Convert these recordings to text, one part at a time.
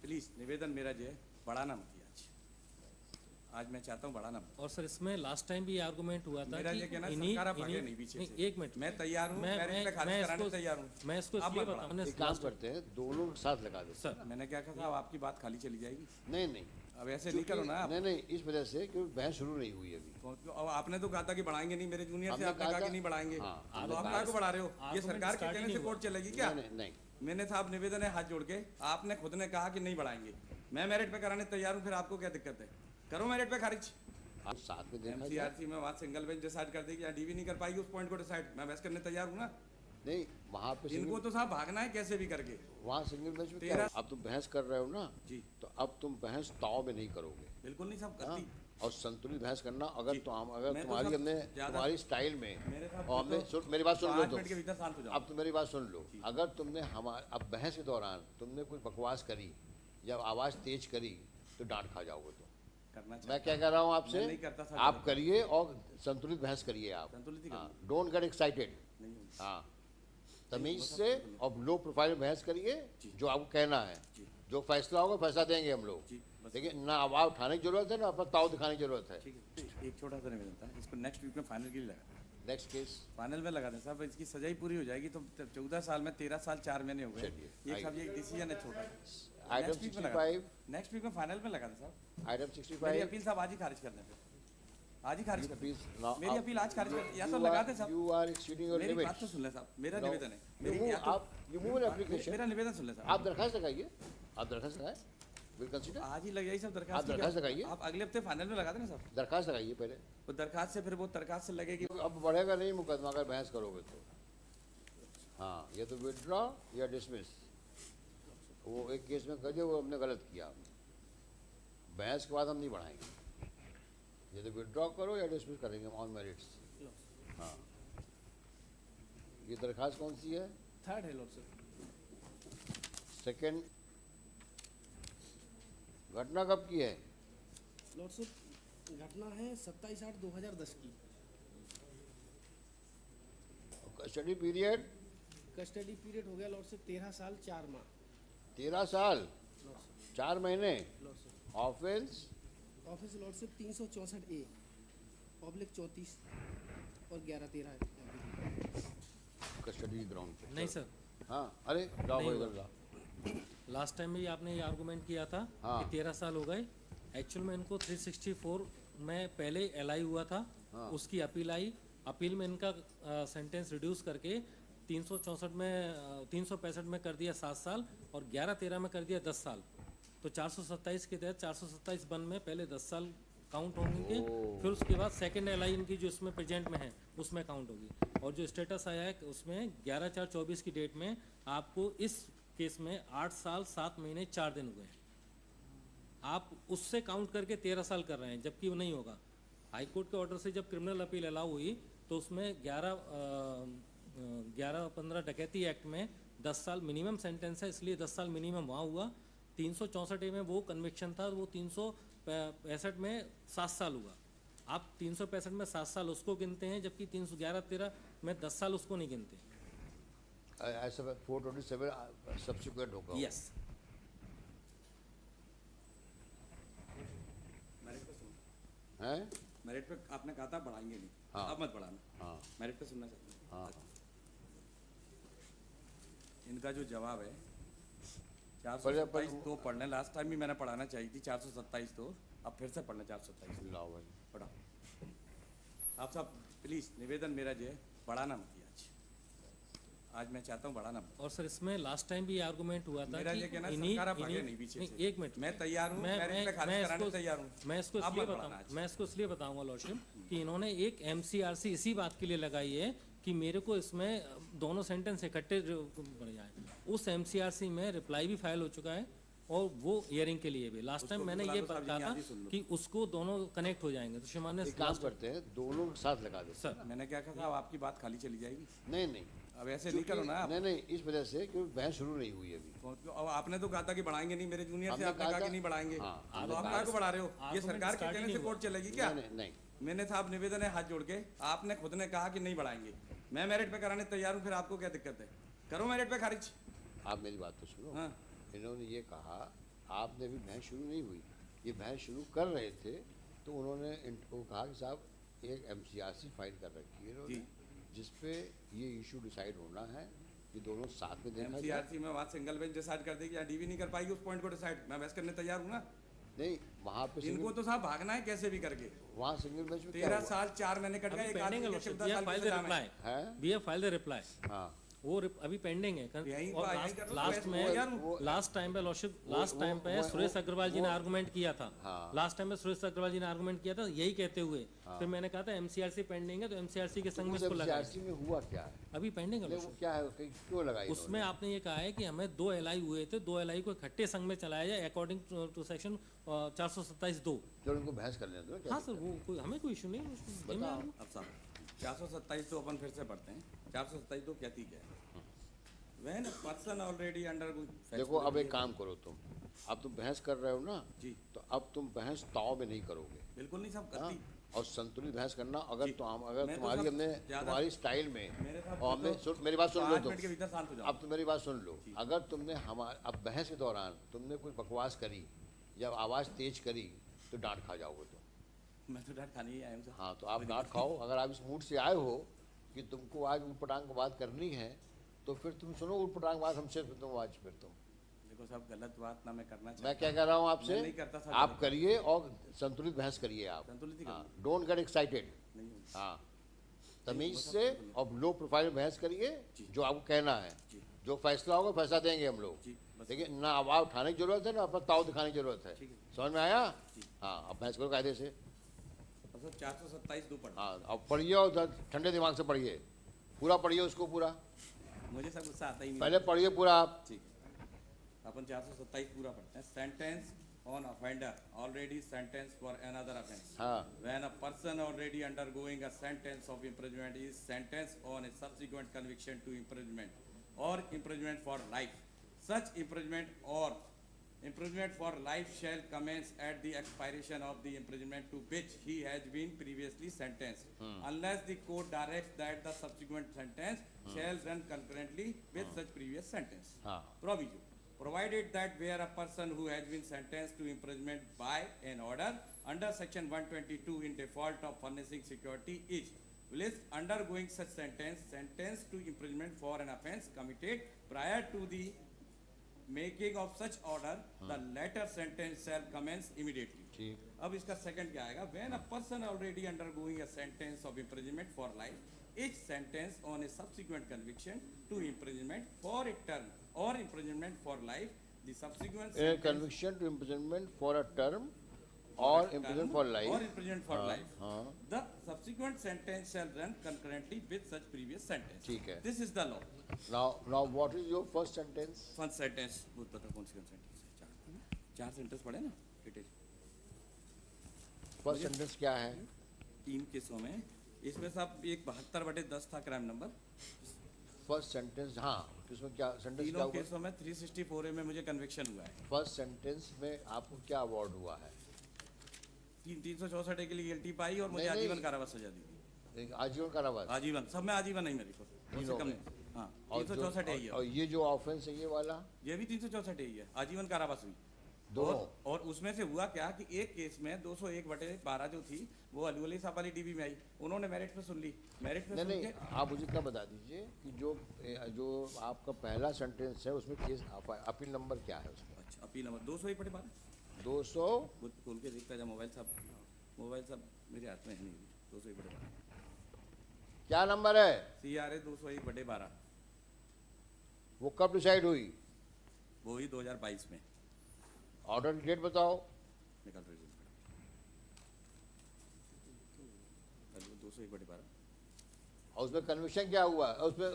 Please निवेदन मेरा जो है बढ़ाना मत आज मैं चाहता हूँ बढ़ाना मत। और सर इसमें लास्ट टाइम भी आर्गुमेंट हुआ था मेरा कि ये कहना सरकार आप आगे नहीं पीछे से। एक मिनट मैं तैयार हूँ, मेरिट पे खारिज कराने तैयार हूँ। मैं इसको इसलिए बताऊँ एक काम करते हैं, दोनों साथ लगा दो। सर मैंने क्या कहा, आपकी बात खाली चली जाएगी। नहीं नहीं, अब ऐसे नहीं करो ना आप। नहीं, इस वजह से क्योंकि बहस शुरू नहीं हुई अभी। तो अब आपने तो कहा था कि बढ़ाएंगे नहीं, मेरे जूनियर से हमने आपने कहा कि था- नहीं बढ़ाएंगे। हाँ, तो आप क्या को बढ़ा रहे हो? ये सरकार के कहने से कोर्ट चलेगी क्या? नहीं, मैंने साहब निवेदन है हाथ जोड़ के, आपने खुद ने कहा कि नहीं बढ़ाएंगे, मैं मेरिट पे कराने तैयार हूँ, फिर आपको क्या दिक्कत है? करो मेरिट पे खारिज। आप साथ में देखा जाए। एमसीआरसी में वहाँ सिंगल बेंच डिसाइड कर देगी, यहाँ डीवी नहीं कर पाएगी उस पॉइंट को डिसाइड। मैं बहस करने तैयार हूँ ना। नहीं, वहाँ पे इनको तो साहब भागना है कैसे भी करके। वहाँ सिंगल बेंच में क्या तेरह- अब तुम बहस कर रहे हो ना जी। तो अब तुम बहस ताव में नहीं करोगे। बिल्कुल नहीं साहब हाँ? गलती। और संतुलित बहस करना अगर जी। तो हम मैं अगर तो तुम्हारी सब हमने ज्यादा- तुम्हारी स्टाइल में मेरे साथ और हमने तो मेरी बात सुन लो 5 तो मिनट के भीतर शांत हो जाओ। अब तो मेरी बात सुन लो। अगर तुमने हमारे अब बहस के दौरान तुमने कोई बकवास करी या आवाज़ तेज करी तो डांट खा जाओगे तुम। करना चाहिए। मैं क्या कह रहा हूँ आपसे, मैं नहीं करता सर। आप करिए और संतुलित बहस करिए आप। संतुलित ही हाँ, डोंट गेट एक्साइटेड। नहीं होगी। हाँ, तमीज से और लो प्रोफाइल में बहस करिए जो आपको कहना है। जी। जो फैसला होगा फैसला देंगे हम लोग। जी, बस। लेकिन ना आवाज़ उठाने की जरूरत है ना अपना ताव दिखाने की जरूरत है। ठीक है, एक छोटा सा निवेदन था, इसको नेक्स्ट वीक में फाइनल के लिए लगा। नेक्स्ट केस फाइनल में लगा दें साहब, इसकी सजा ही पूरी हो जाएगी तो 14 साल में 13 साल 4 महीने हो गए। चलिए, एक साहब ये डिसीजन है छोटा। आइटम 65 नेक्स्ट वीक में फाइनल में लगा दें साहब। आइटम मेरी 65 अपील साहब आज ही खारिज कर दें फिर। आज ही खारिज कर दें। प्लीज नाउ मेरी अपील आज खारिज कर, या तो लगा दें साहब। यू आर एक्सीडिंग योर मेरी लिमिट। बात तो सुन ले साहब, मेरा No. निवेदन है। मेरी या तो आप यू मूव एन एप्लीकेशन। मेरा निवेदन सुन ले साहब। आप दरखास्त लगाइए, आप दरखास्त लगाएं, विल कंसीडर। आज ही लग जाइए सब आप दरखास्त। दरखास्त लगाइए। आप अगले हफ्ते फाइनल में लगा देना साहब। दरखास्त लगाइए पहले। वो दरखास्त से फिर वो दरखास्त से लगेगी। अब बढ़ेगा नहीं मुकदमा अगर बहस करोगे तो। हाँ, ये तो विड्रॉ या डिसमिस। वो एक केस में कहिए वो हमने गलत किया, बहस के बाद हम नहीं बढ़ाएंगे। ये तो विड्रॉ करो या डिसमिस करेंगे ऑन मेरिट्स। हाँ, ये दरखास्त कौन सी है? थर्ड है लॉर्ड सर। सेकंड घटना कब की है? लॉर्डशिप घटना है 27/8/2010 की। स्टडी पीरियड कस्टडी पीरियड हो गया लॉर्डशिप 13 साल 4 माह। 13 साल लॉर्डशिप 4 महीने। Lordship offence office lordship 364A public 34 और 11/13 है। कस्टडी ग्राउंड पे। नहीं सर, हाँ, अरे जाओ नहीं भाई हुआ। इधर जाओ। लास्ट टाइम भी आपने ये आर्गुमेंट किया था हाँ। कि 13 साल हो गए। एक्चुअल में इनको 364 में पहले एलआई हुआ था। हाँ। उसकी अपील आई, अपील में इनका सेंटेंस रिड्यूस करके 364 में 365 में कर दिया 7 साल और 11/13 में कर दिया 10 साल। तो 427 के तहत 427 बन में पहले 10 साल काउंट होंगे, फिर उसके बाद सेकंड एलआई इनकी जो इसमें प्रेजेंट में है उसमें काउंट होगी। और जो स्टेटस आया है उसमें 11/4/24 की डेट में आपको इस केस में 8 साल 7 महीने 4 दिन हुए हैं। आप उससे काउंट करके 13 साल कर रहे हैं, जबकि वो नहीं होगा। हाई कोर्ट के ऑर्डर से जब क्रिमिनल अपील अलाउ हुई तो उसमें 11-15 डकैती एक्ट में 10 साल मिनिमम सेंटेंस है, इसलिए 10 साल मिनिमम वहाँ हुआ। 364 में वो कन्विक्शन था, वो 365 में 7 साल हुआ। आप 365 में 7 साल उसको गिनते हैं, जबकि 311-13 में 10 साल उसको नहीं गिनते। ऐसा 427 सब्सिक्वेंट होगा। यस। मेरिट पे सुन, हैं? मेरिट पे आपने कहा था बढ़ाएंगे नहीं। हाँ। अब मत बढ़ाना। हाँ मेरिट पे सुनना चाहते हैं। हाँ। इनका जो जवाब है पर- 427 तो पढ़ने, लास्ट टाइम भी मैंने पढ़ाना चाहिए थी 427 तो, अब फिर से पढ़ना 427 लाओ भाई। पढ़ा। आप सब प्लीज निवेदन मेरा जो है बढ़ाना मत आज मैं चाहता हूँ बढ़ाना मत। और सर इसमें लास्ट टाइम भी आर्गुमेंट हुआ था मेरा कि ये कहना इन्हीं- सरकार आप आगे इन्हीं- नहीं पीछे नहीं, से। एक मिनट, मैं तैयार हूँ, मेरिट पे खारिज कराने तैयार हूँ। मैं इसको आप इसलिए मत बढ़ाना बताऊँ, आज। मैं इसको इसलिए बताऊंगा लॉर्डशिप कि इन्होंने एक एमसीआरसी इसी बात के लिए लगाई है कि मेरे को इसमें दोनों सेंटेंस इकट्ठे बढ़ जाए। उस एमसीआरसी में रिप्लाई भी फाइल हो चुका है और वो हियरिंग के लिए भी। लास्ट टाइम उसको मैंने बुला ये लो साहब, कहा ये था आज ही सुन लो। कि उसको दोनों कनेक्ट हो जाएंगे, तो शिमान ने एक काम करते हैं, दोनों साथ लगा दो। सर मैंने क्या कहा, आपकी बात खाली चली जाएगी। नहीं नहीं, अब ऐसे नहीं करो ना आप। नहीं, इस वजह से क्योंकि बहस शुरू नहीं हुई अभी। तो अब आपने तो कहा था कि बढ़ाएंगे नहीं, मेरे जूनियर से हमने आपने कहा कहा कि था- नहीं बढ़ाएंगे। हाँ, तो आप क्या को बढ़ा रहे हो? ये argument सरकार के start ही कहने नहीं से हुआ। कोर्ट चलेगी क्या? नहीं, मैंने साहब निवेदन है हाथ जोड़ के, आपने खुद ने कहा कि नहीं बढ़ाएंगे, मैं मेरिट पे कराने तैयार हूँ, फिर आपको क्या दिक्कत है? करो मेरिट पे खारिज। आप मेरी बात तो सुनो। हाँ। इन्होंने ये कहा आपने अभी बहस शुरू नहीं हुई, ये बहस शुरू कर रहे थे तो उन्होंने वो कहा कि साहब एक MCRC फाइल कर रखी है इन्होंने, जिसपे ये इशू डिसाइड होना है कि दोनों साथ में देखा जाए। MCRC में बात सिंगल बेंच डिसाइड कर देगी या DV नहीं कर पाएगी उस पॉइंट को डिसाइड। मैं बहस करने तैयार हूँ ना। नहीं, वहाँ पे इनको तो साहब भागना है कैसे भी करके। वहाँ सिंगल बेंच में क्या 13 हुआ? साल 4 महीने कट गए, अभी एक पेंडिंग आदमी है के लॉर्डशिप, 14 वी हैव साल फाइल्ड की द सजा में। रिप्लाई, है? We have filed the reply, हाँ, वो अभी पेंडिंग है यहीं और पर यहीं कर लो, लास्ट वैसे में यार लास्ट टाइम पे लॉर्डशिप, लास्ट टाइम पे सुरेश अग्रवाल जी ने आर्गुमेंट किया था, हाँ। लास्ट टाइम पे सुरेश अग्रवाल जी ने आर्गुमेंट किया था यही कहते हुए, फिर मैंने कहा था MCRC पेंडिंग है तो MCRC के संग में इसको लगाएं। MCRC में हुआ क्या है? अभी पेंडिंग है नहीं, वो लॉर्डशिप। क्या है उसके, क्यों लगाई उसमें आपने ये कहा है कि हमें 2 LI हुए थे, 2 LI को इकट्ठे संघ में चलाया जाए अकॉर्डिंग टू सेक्शन 427(2)। चलो उनको बहस कर लेते हैं। हाँ सर, वो कोई हमें कोई इशू नहीं है उसमें। बताओ। अब साहब 427 तो अपन फिर से पढ़ते हैं। 427 तो कहती क्या है? When a person already undergoing देखो अब एक काम करो तुम, अब तुम बहस कर रहे हो ना, जी तो अब तुम बहस ताव में नहीं करोगे। बिल्कुल नहीं साहब हाँ? करती। और संतुलित बहस करना, अगर जी। तो हम अगर मैं तो तुम्हारी सब हमने ज़्यादा- तुम्हारी स्टाइल में मेरे साथ और हमने तो मेरी बात सुन लो 5 तुम, मिनट के भीतर शांत हो जाओ। अब तुम मेरी बात सुन लो। अगर तुमने हमारे अब बहस के दौरान तुमने कोई बकवास करी या आवाज़ तेज करी तो डांट खा जाओगे तुम। मैं तो डांट खाने ही आया हूँ साहब। हाँ, तो आप डांट खाओ। अगर आप इस मूड से आए हो कि तुमको आज ऊटपटांग बात करनी है तो फिर तुम सुनो ऊटपटांग बात हमसे, तुम आज फिर तुम। देखो साहब गलत बात ना मैं करना मैं चाहता क्या कह रहा हूँ आपसे, मैं नहीं करता साहब आप गलत। करिए और संतुलित बहस करिए आप। संतुलित ही हाँ, करूँगा। Don't get excited. नहीं हूँ। हाँ, तमीज से और लो प्रोफाइल बहस करिए, जो आपको कहना है, जी। जो फैसला होगा फैसला देंगे हम लोग। जी, बस। लेकिन ना आवाज़ उठाने की जरूरत है ना अपना ताव दिखाने की जरूरत है। ठीक है। समझ में आया? जी। हाँ, अब बहस करो कायदे से। अब साहब 427 दो पढ़। हाँ, अब पढ़िए और ठंडे दिमाग से पढ़िए, पूरा पढ़िए उसको पूरा। मुझे सब गुस्सा आता ही नहीं। पहले पढ़िए पूरा आप। ठीक है, अपन 427 पूरा पढ़ते हैं। Sentence on offender already sentence for another offence. हाँ, When a person already undergoing a sentence of imprisonment is sentenced on a subsequent conviction to imprisonment or imprisonment for life, such imprisonment for life shall commence at the expiration of the imprisonment to which he has been previously sentenced, unless the court directs that the subsequent sentence shall run concurrently with such previous sentence. हाँ, Proviso. Provided that where a person who has been sentenced to imprisonment by an order under section 122 in default of furnishing security is undergoing such sentenced to imprisonment for an offence committed prior to the making of such order, the latter sentence shall commence immediately. ठीक। अब इसका second क्या आएगा? When a person already undergoing a sentence of imprisonment for life is sentenced on a subsequent conviction to imprisonment for a term or imprisonment for life, the subsequent A sentence conviction to imprisonment for a term or imprisonment for life. or imprisonment for हाँ, life, हाँ, the subsequent sentence shall run concurrently with such previous sentence. ठीक है। This is the law. Now what is your first sentence? First sentence, बहुत पता कौन सी sentence है? चार sentence पढ़े ना डिटेल। फर्स्ट सेंटेंस क्या है? 3 केसों में, इसमें सब एक 72/10 था क्राइम नंबर। फर्स्ट सेंटेंस, हाँ, इसमें क्या सेंटेंस क्या तीनों हुआ? केसों में 364A में मुझे कन्विक्शन हुआ है। फर्स्ट सेंटेंस में आपको क्या अवार्ड हुआ है? 364A के लिए गिल्टी पाई और मुझे नहीं, आजीवन नहीं। कारावास सजा दी थी। एक आजीवन कारावास। आजीवन, सब में आजीवन नहीं मेरे को, उससे तीनों कम में। नहीं। हाँ, और 364A ही और है। ये जो ऑफेंस है ये वाला, ये भी 364A ही है, आजीवन कारावास हुई। दोनों। और उसमें से हुआ क्या कि एक केस में 201/12 जो थी वो अली साहब वाली DB में आई, उन्होंने मेरिट पे सुन ली। मेरिट पे नहीं सुन नहीं, के आप मुझे क्या बता दीजिए कि जो आपका पहला सेंटेंस है उसमें केस अपील नंबर क्या है उसमें? अच्छा, अपील नंबर 201/12 200 वो खोल के देखता जा। मोबाइल साहब मेरे हाथ में है नहीं। 201/12 क्या नंबर है? CRA 201/12 वो कब डिसाइड हुई? वो ही 2022 में। ऑर्डर की डेट बताओ। निकाल रही 201/12। और उसमें कन्विक्शन क्या हुआ?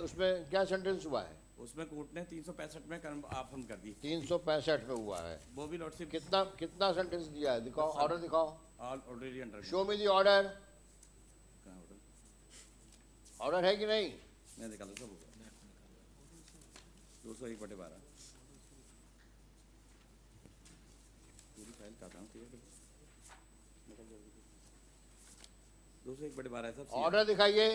उसमें क्या सेंटेंस हुआ है? उसमें कोर्ट ने 365 में आफन कर दी। 365 में हुआ है। वो भी लॉर्डशिप कितना सेंटेंस दिया है? दिखाओ, ऑर्डर दिखाओ। Already under. शो मी दी ऑर्डर। कहाँ ऑर्डर? ऑर्डर है कि नहीं? मैं निकाला सब हो गया। 201/12 पूरी फाइल का था। 201/12 है सब। ऑर्डर दिखाइए।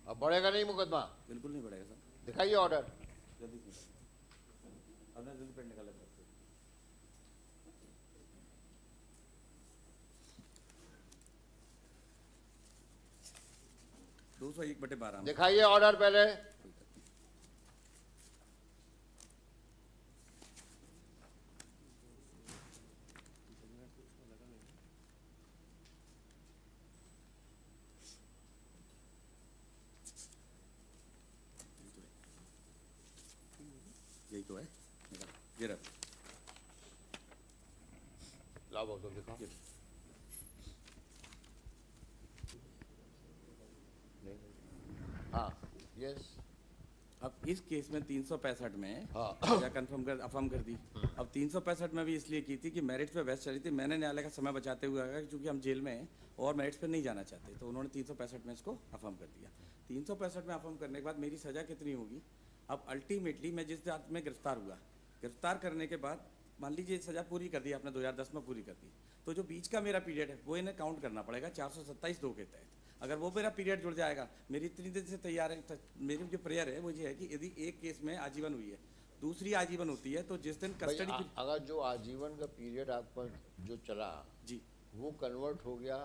अब बढ़ेगा नहीं मुकदमा? बिल्कुल नहीं बढ़ेगा सर। दिखाइए ऑर्डर। जल्दी से। 15 दिन पेंड निकाल सकते 201/12 दिखाइए ऑर्डर पहले। यही तो है निकाल ये रख लाओ बहुत दिखाओ। ये। हाँ यस। अब इस केस में 365 में हाँ। या कंफर्म कर अफर्म कर दी। अब 365 में भी इसलिए की थी कि मेरिट्स पे बहस चली थी, मैंने न्यायालय का समय बचाते हुए कहा कि चूंकि हम जेल में हैं और मेरिट्स पे नहीं जाना चाहते, तो उन्होंने 365 में इसको अफर्म कर दिया। 365 में अफर्म करने के बाद मेरी सजा कितनी होगी? अब अल्टीमेटली मैं जिस रात में गिरफ्तार हुआ, गिरफ्तार करने के बाद मान लीजिए सजा पूरी कर दी आपने 2010 में पूरी कर दी, तो जो बीच का मेरा पीरियड है वो इन्हें काउंट करना पड़ेगा 427(2) के तहत। अगर वो मेरा पीरियड जुड़ जाएगा, मेरी इतनी देर से तैयार है, मेरी जो प्रेयर है वो ये है कि यदि एक केस में आजीवन हुई है, दूसरी आजीवन होती है, तो जिस दिन भाई, कस्टडी अगर जो आजीवन का पीरियड आप पर जो चला जी वो कन्वर्ट हो गया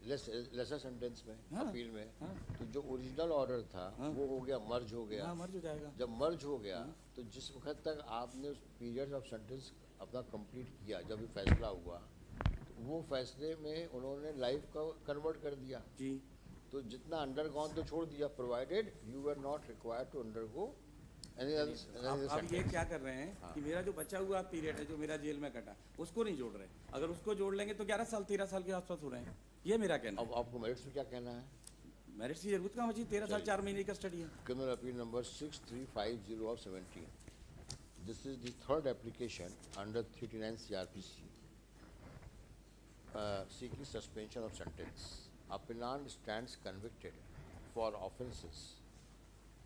लेसर सेंटेंस में, हाँ, अपील में, हाँ। तो जो ओरिजिनल ऑर्डर था हाँ। वो हो गया, मर्ज हो गया। हाँ मर्ज हो जाएगा। जब मर्ज हो गया तो जिस वक्त तक आपने उस पीरियड ऑफ सेंटेंस अपना कंप्लीट किया, जब ये फैसला हुआ, तो वो फैसले में उन्होंने लाइफ को कन्वर्ट कर दिया। जी तो जितना अंडरगॉन तो छोड़ दिया, provided you were not required to undergo any अब ये क्या कर रहे हैं कि मेरा जो बचा हुआ पीरियड है जो मेरा जेल में कटा, उसको नहीं जोड़ रहे। अगर उसको जोड़ लेंगे तो 11 साल 13 साल के आसपास हो रहे हैं, ये मेरा कहना अब आपको मेरिट्स में क्या कहना है? है। मेरिट की जरूरत कहाँ बची? 13 साल 4 महीने की कस्टडी है। Criminal appeal number 6350 of 17. This is the third application under 39 CRPC seeking suspension of sentence. Appellant stands convicted for offences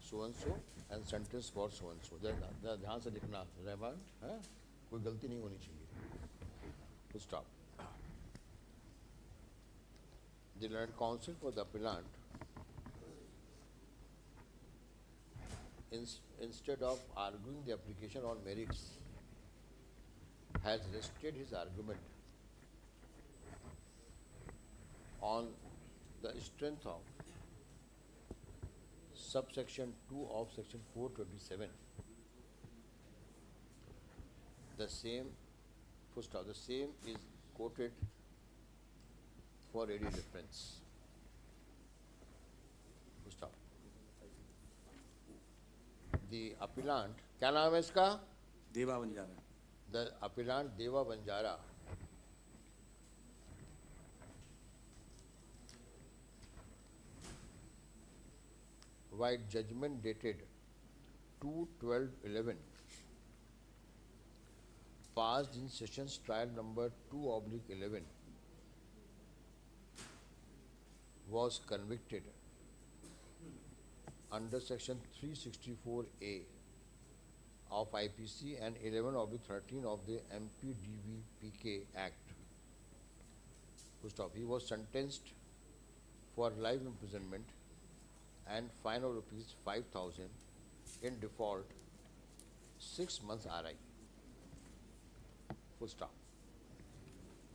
so and so and sentence for so and so. ध्यान से लिखना रहमान है, कोई गलती नहीं होनी चाहिए। Full stop. The learned counsel for the appellant instead of arguing the application on merits, has rested his argument on the strength of subsection 2 of section 427. The same, full stop, the same is quoted for ready reference. Full stop. The appellant, क्या नाम है इसका? देवा Banjara. The appellant Deva Banjara white judgment dated 2/12/11 passed in sessions trial number 2/11 was convicted under section 364A of IPC and 11/13 of the MPDVPK Act. Full stop. He was sentenced for life imprisonment and fine of rupees 5,000 in default 6 months RI. Full stop.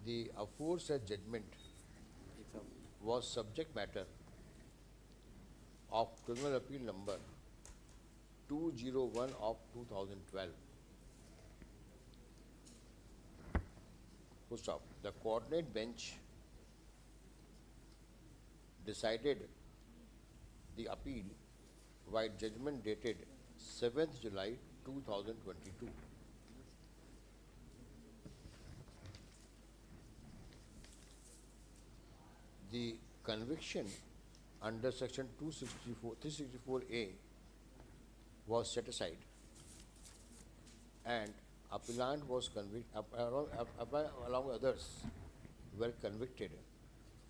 The aforesaid judgment was subject matter of criminal appeal number 201 of 2012. Full stop. The coordinate bench decided the appeal by judgment dated 7th July 2022. The conviction under section 364A was set aside and appellant was along with others were convicted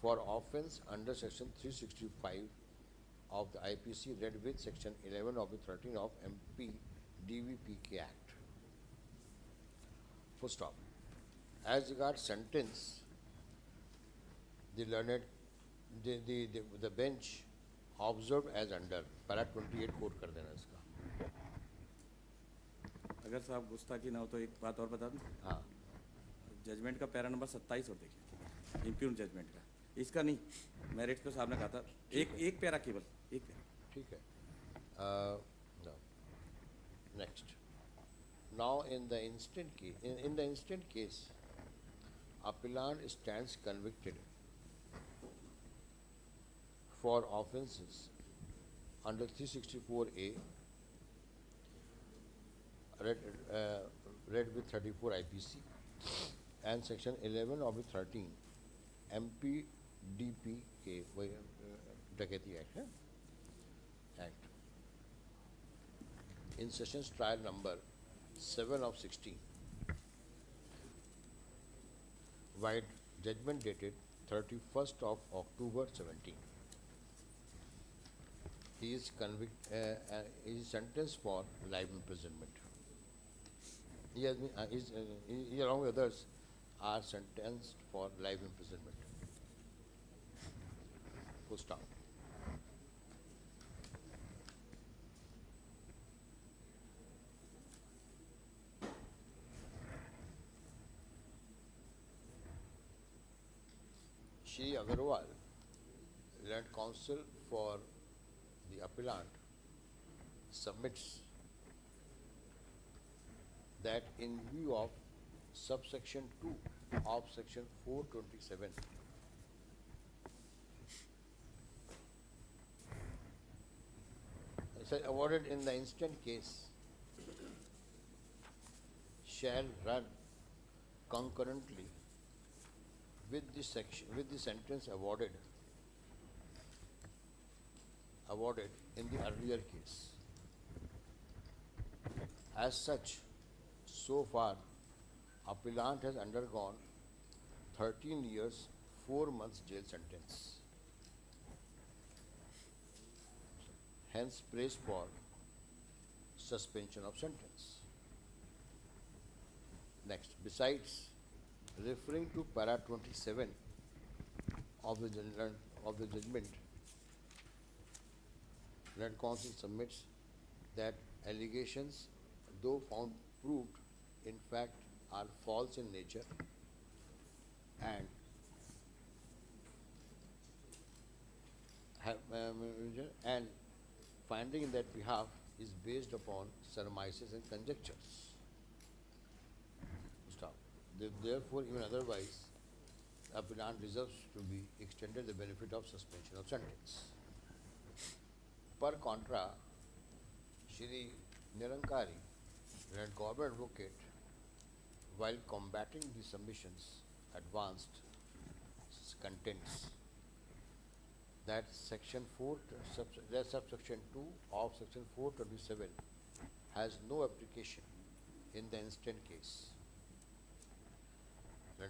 for offence under section 365 of the IPC read with section 11 of the 13 of MP DVPK Act. Full stop. As regards sentence, the learned, the bench observed as under para 28 quote कर देना इसका. अगर साहब गुस्ताखी ना हो तो एक बात और बता दूं, हाँ, जजमेंट का पैरा नंबर 27 और देखिए, इम्प्यून जजमेंट का, इसका नहीं, मेरिट को साहब ने कहा था, एक पैरा केवल, एक पैरा। ठीक है. Next. Now in the instant case, appellant stands convicted for offences under 364A, read with 34 IPC and section 11 of the 13 MPDPK, Dakati Act, Act. In sessions trial number 7 of 16, while judgment dated 31st of October 17. He is sentenced for life imprisonment. He has been, he along with others are sentenced for life imprisonment. Full stop. Shri Agarwal, learned counsel for the appellant, submits that in view of subsection 2 of section 427, awarded in the instant case shall run concurrently with the sentence awarded in the earlier case. As such, so far, appellant has undergone 13 years, 4 months jail sentence. Hence, prays for suspension of sentence. Next, besides referring to para 27 of the judgment, learned counsel submits that allegations, though found proved, in fact are false in nature and finding in that behalf is based upon surmises and conjectures. Stop. Therefore, even otherwise, appellant deserves to be extended the benefit of suspension of sentence. Per contra, Shri Nirankari, and government advocate, while combating the submissions advanced, contends that subsection 2 of section 427 has no application in the instant case.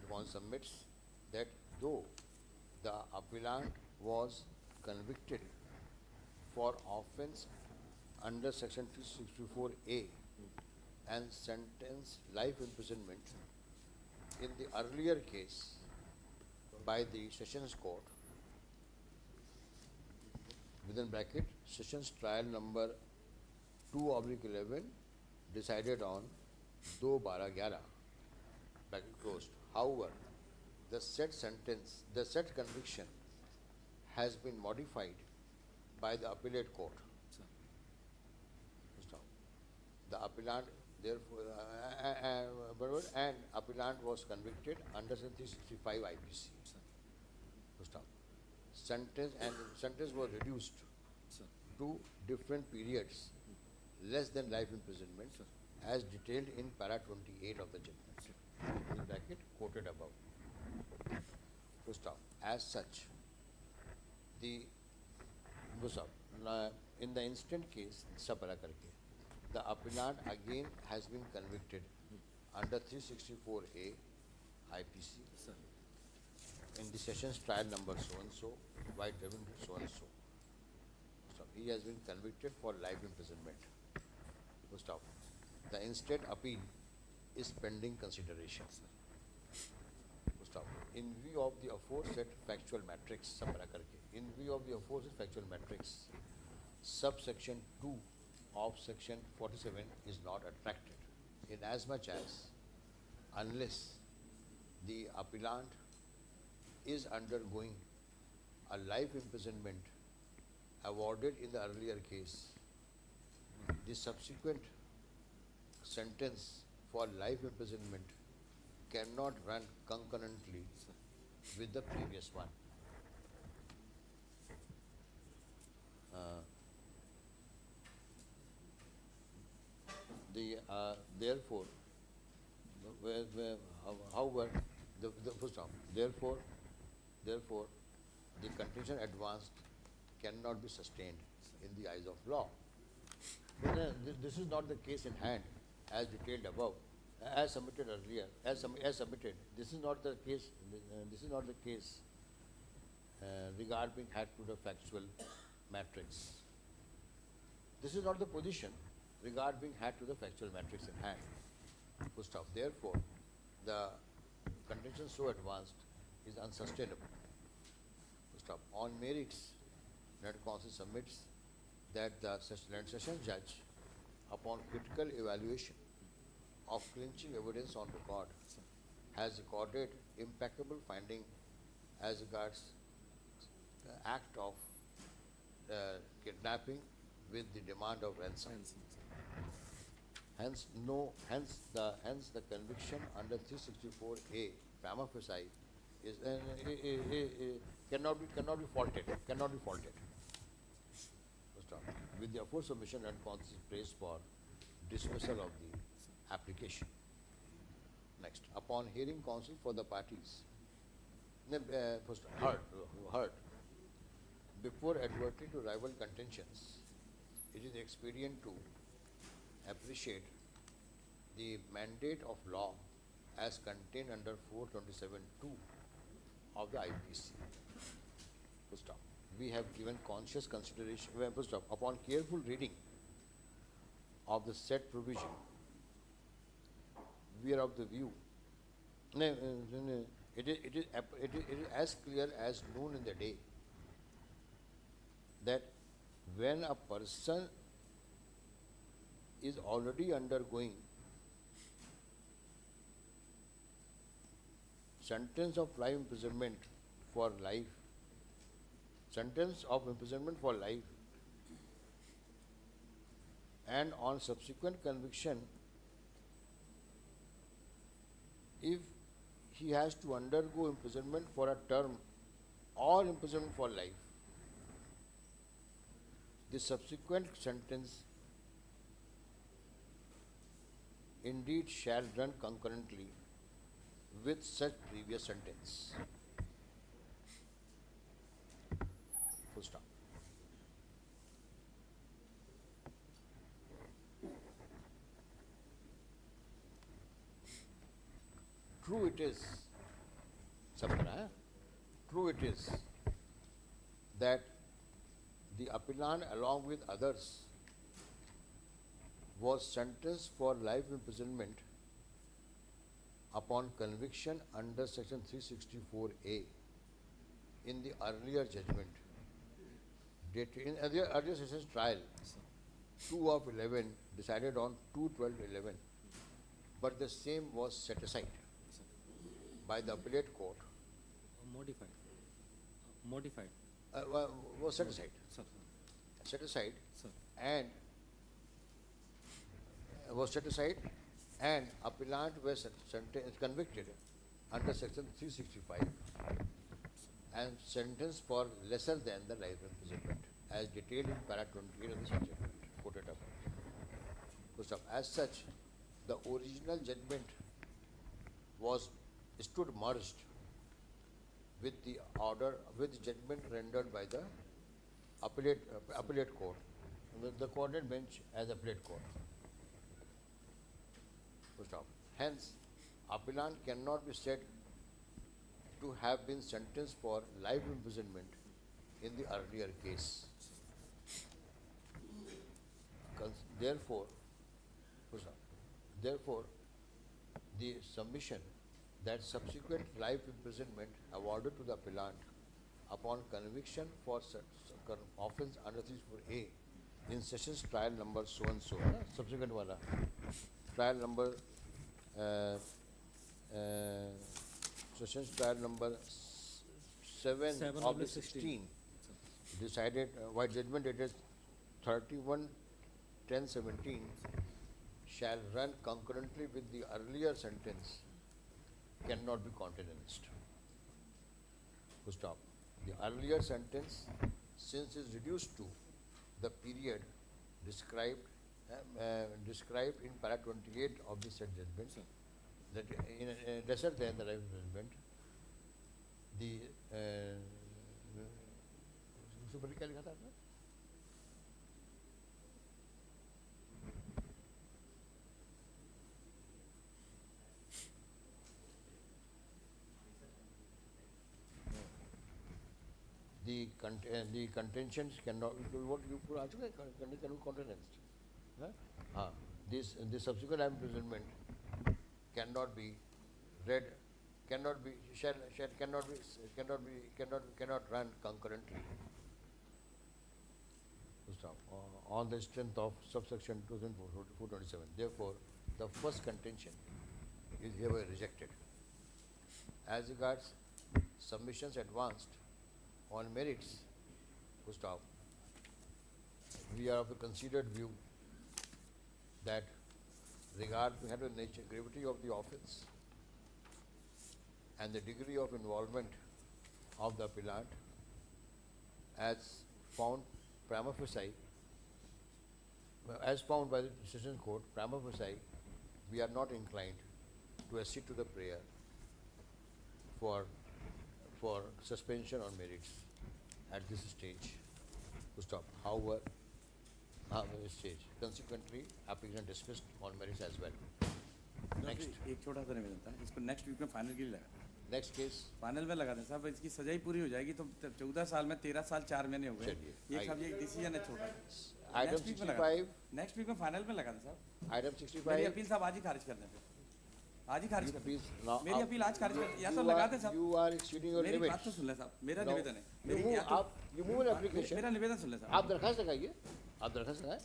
One submits that though the appellant was convicted for offence under section 364A and sentenced life imprisonment in the earlier case by the Sessions Court, within bracket, Sessions trial number 2/11, decided on 2/12/11, bracket closed. However, the said conviction has been modified by the appellate court. The appellant, therefore, and appellant was convicted under section 365 IPC. Sentence was reduced to different periods, less than life imprisonment, as detailed in para 28 of the judgment. In bracket quoted above. As such, in the instant case, the appellant again has been convicted under 364A IPC in the Sessions trial number so and so, white driven so and so. He has been convicted for life imprisonment. The instant appeal is pending consideration. In view of the aforesaid factual matrix, subsection 2 of section 47 is not attracted. in as much as unless the appellant is undergoing a life imprisonment awarded in the earlier case, the subsequent sentence for life imprisonment cannot run concurrently with the previous one. Therefore, however, the full stop. Therefore, the contention advanced cannot be sustained in the eyes of law. But then this is not the case in hand, as detailed above, as submitted earlier, as submitted. This is not the case. This is not the case regard being had to the factual matrix. This is not the position regard being had to the factual matrix in hand. Full stop. Therefore, the contention so advanced is unsustainable. Full stop. On merits, Learned Counsel submits that the Learned Sessions Judge, upon critical evaluation of clinching evidence on record, has recorded impeccable finding as regards the act of kidnapping with the demand of ransom. Hence the conviction under 364A prima facie is cannot be faulted. Stop. With the aforesaid submission and counsel praised for dismissal of the application. Next, upon hearing counsel for the parties, first heard. Before adverting to rival contentions, it is expedient to appreciate the mandate of law as contained under 427(2) of the IPC. Full stop. We have given conscious consideration, full stop, upon careful reading of the said provision, we are of the view, it is as clear as noon in the day that when a person is already undergoing sentence of imprisonment for life, and on subsequent conviction, if he has to undergo imprisonment for a term or imprisonment for life, the subsequent sentence indeed shall run concurrently with such previous sentence. Full stop. True it is, true it is that the appellant along with others was sentenced for life imprisonment upon conviction under section 364A in the earlier judgment dated in earlier sessions trial 2 of 11 decided on 2/12/11, but the same was set aside by the appellate court. Modified. Was set aside. Sir. Set aside. Sir. And was set aside, and appellant was convicted under section 365 and sentenced for lesser than the life imprisonment as detailed in para 28 of the judgment quoted above. As such, the original judgment stood merged with the judgment rendered by the appellate court, the coordinate bench as appellate court. Hence, appellant cannot be said to have been sentenced for life imprisonment in the earlier case. Therefore, the submission that subsequent life imprisonment awarded to the appellant upon conviction for offence under 364A in sessions trial number so and so, subsequent wala, trial number, sessions trial number 7 7 of the of the 16, decided, by judgment dated 31/10/17, shall run concurrently with the earlier sentence, cannot be countenanced. Full stop. The earlier sentence, since is reduced to the period described in para 28 of the said judgment, that in lesser than the life judgment, the उससे पहले क्या लिखा था आपने? The contentions cannot, what you put also can be countenanced. Huh? This subsequent imprisonment cannot be read, cannot run concurrently. Stop. On the strength of subsection 2427. Therefore, the first contention is hereby rejected. As regards submissions advanced on merits, stop. We are of the considered view that regarding the nature, gravity of the offence and the degree of involvement of the appellant, as found prima facie, as found by the decision court, prima facie, we are not inclined to accede to the prayer for suspension on merits at this stage. Stop. However, this stage. Consequently, application dismissed on merits as well. Next. एक छोटा सा निवेदन था, इसको next week में final के लिए लगा Next case. फाइनल में लगा दें साहब, इसकी सजाई पूरी हो जाएगी तो 14 साल में 13 साल 4 महीने हो गए। चलिए, ये आइए। साहब ये डिसीजन है छोटा। Item 65. नेक्स्ट वीक में फाइनल में लगा दें साहब। Item मेरी 65. अपील साहब आज ही खारिज कर दें फिर। आज ही खारिज You कर दें। please now. मेरी अपील आज खारिज कर या तो लगा दें साहब। You are exceeding your मेरी limits. बात तो सुन ले साहब, मेरा Now, निवेदन है। you मेरी move, या तो you move an application. मेरा निवेदन सुन ले साहब। आप दरखास्त लगाइए. आप दरखास्त लगाएं.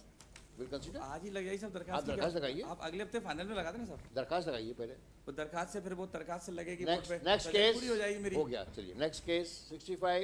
We'll consider. आज ही लग जाएगी सब आप दरखास्त की दरखास्त क्या- लगाइए। आप अगले हफ्ते फाइनल में लगा दें साहब। दरखास्त लगाइए पहले. वो दरखास्त से फिर वो दरखास्त से लगेगी Next वोट पे, next सजाई case. पूरी हो जाएगी मेरी। हो गया. चलिए. Next case 65.